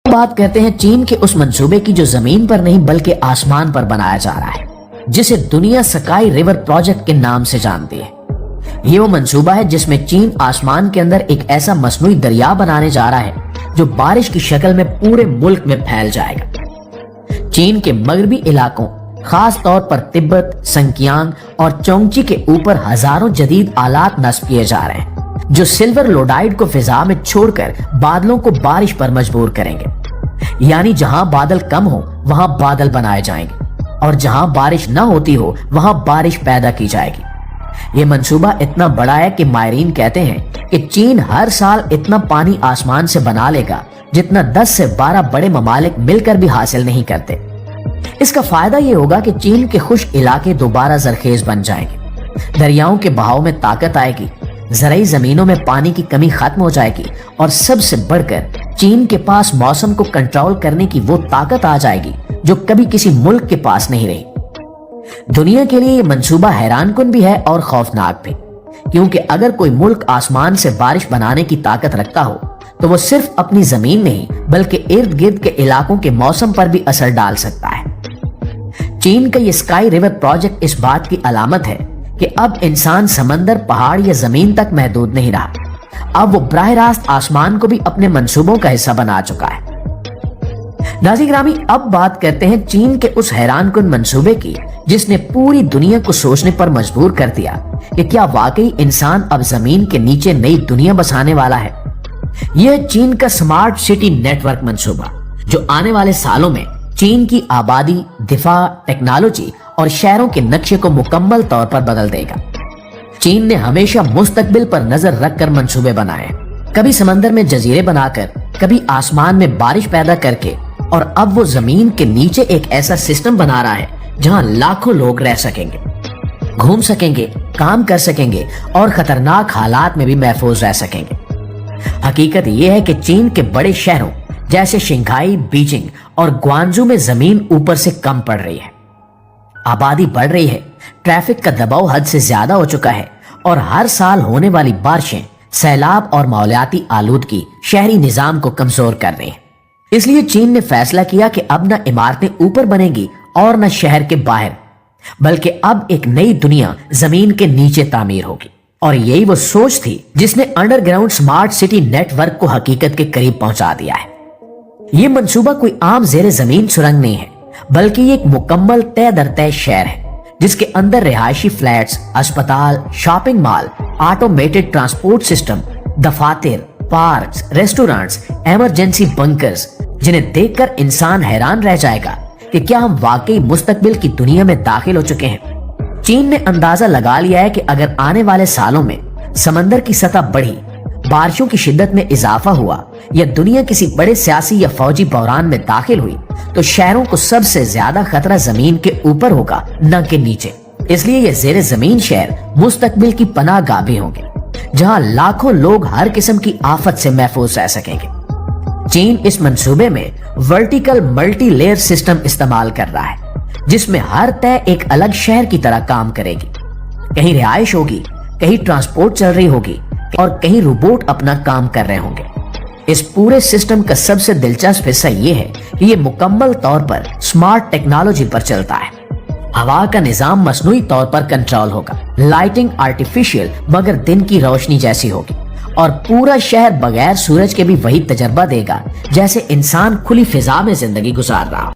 बात करते हैं चीन के उस मंसूबे की जो जमीन पर नहीं बल्कि आसमान पर बनाया जा रहा है, जिसे दुनिया स्काई रिवर प्रोजेक्ट के नाम से जानती है। ये वो मंसूबा है जिसमें चीन आसमान के अंदर एक ऐसा मसनूई दरिया बनाने जा रहा है जो बारिश की शक्ल में पूरे मुल्क में फैल जाएगा। चीन के मगरबी इलाकों, खास तौर पर तिब्बत, संकियांग और चोंगची के ऊपर हजारों जदीद आलात नस्ब किए जा रहे हैं जो सिल्वर लोडाइड को फिजा में छोड़कर बादलों को बारिश पर मजबूर करेंगे। यानी जहां बादल कम हो वहां बादल बनाए जाएंगे और जहां बारिश न होती हो वहां बारिश पैदा की जाएगी। ये मंसूबा इतना बड़ा है कि माहिरीन कहते हैं कि चीन हर साल इतना पानी आसमान से बना लेगा जितना 10 से 12 बड़े ममालिक मिलकर भी हासिल नहीं करते। इसका फायदा ये होगा कि चीन के खुश्क इलाके दोबारा जरखेज बन जाएंगे, दरियाओं के बहाव में ताकत आएगी, ज़राई जमीनों में पानी की कमी खत्म हो जाएगी और सबसे बढ़कर चीन के पास मौसम को कंट्रोल करने की वो ताकत आ जाएगी जो कभी किसी मुल्क के पास नहीं रही। दुनिया के लिए ये मंसूबा हैरानकुन भी है और खौफनाक भी, क्योंकि अगर कोई मुल्क आसमान से बारिश बनाने की ताकत रखता हो तो वो सिर्फ अपनी जमीन नहीं बल्कि इर्द गिर्द के इलाकों के मौसम पर भी असर डाल सकता है। चीन का ये स्काई रिवर प्रोजेक्ट इस बात की अलामत है कि अब इंसान समंदर, पहाड़ या जमीन तक महदूद नहीं रहा, अब वो बराह रास्त आसमान को भी अपने मंसूबों का हिस्सा बना चुका है। नाज़रीन ग्रामी, अब बात करते हैं चीन के उस हैरानकुन मंसूबे की जिसने पूरी दुनिया को सोचने पर मजबूर कर दिया कि क्या वाकई इंसान अब जमीन के नीचे नई दुनिया बसाने वाला है। यह चीन का स्मार्ट सिटी नेटवर्क मंसूबा जो आने वाले सालों में चीन की आबादी, दिफा, टेक्नोलॉजी और शहरों के नक्शे को मुकम्मल तौर पर बदल देगा। चीन ने हमेशा मुस्तकबिल पर नजर रखकर मंसूबे बनाए, कभी समंदर में जजीरे बनाकर, कभी आसमान में बारिश पैदा करके, और अब वो जमीन के नीचे एक ऐसा सिस्टम बना रहा है जहां लाखों लोग रह सकेंगे, घूम सकेंगे, काम कर सकेंगे और खतरनाक हालात में भी महफूज रह सकेंगे। हकीकत यह है कि चीन के बड़े शहरों जैसे शंघाई, बीजिंग और ग्वांजू में जमीन ऊपर से कम पड़ रही है, आबादी बढ़ रही है, ट्रैफिक का दबाव हद से ज्यादा हो चुका है और हर साल होने वाली बारिशें, सैलाब और माहौलियाती आलूदगी शहरी निजाम को कमजोर कर रही है। इसलिए चीन ने फैसला किया कि अब न इमारतें ऊपर बनेगी और न शहर के बाहर, बल्कि अब एक नई दुनिया जमीन के नीचे तामीर होगी। और यही वो सोच थी जिसने अंडरग्राउंड स्मार्ट सिटी नेटवर्क को हकीकत के करीब पहुंचा दिया है। ये मंसूबा कोई आम जेर जमीन सुरंग नहीं है, बल्कि ये एक मुकम्मल तय दर तय शहर है जिसके अंदर रिहायशी फ्लैट्स, अस्पताल, shopping mall, automated transport system, दफातर, पार्क्स, रेस्टोरेंट्स, इमरजेंसी बंकर्स, जिन्हें देखकर इंसान हैरान रह जाएगा कि क्या हम वाकई मुस्तकबिल की दुनिया में दाखिल हो चुके हैं। चीन ने अंदाजा लगा लिया है कि अगर आने वाले सालों में समंदर की सतह बढ़ी, बारिशों की शिद्दत में इजाफा हुआ या दुनिया किसी बड़े सियासी या फौजी बहरान में दाखिल हुई तो शहरों को सबसे ज्यादा खतरा जमीन के ऊपर होगा, न कि नीचे। इसलिए ये जेर जमीन शहर मुस्तकबिल की पनाहगाह भी होंगे जहां लाखों लोग हर किस्म की आफत से महफूज रह सकेंगे। चीन इस मंसूबे में वर्टिकल मल्टी लेयर सिस्टम इस्तेमाल कर रहा है जिसमें हर तय एक अलग शहर की तरह काम करेगी। कहीं रिहाइश होगी, कहीं ट्रांसपोर्ट चल रही होगी और कहीं रोबोट अपना काम कर रहे होंगे। इस पूरे सिस्टम का सबसे दिलचस्प हिस्सा ये है कि ये मुकम्मल तौर पर स्मार्ट टेक्नोलॉजी पर चलता है। हवा का निजाम मसनूई तौर पर कंट्रोल होगा, लाइटिंग आर्टिफिशियल मगर दिन की रोशनी जैसी होगी और पूरा शहर बगैर सूरज के भी वही तजर्बा देगा जैसे इंसान खुली फिजा में जिंदगी गुजार रहा हो।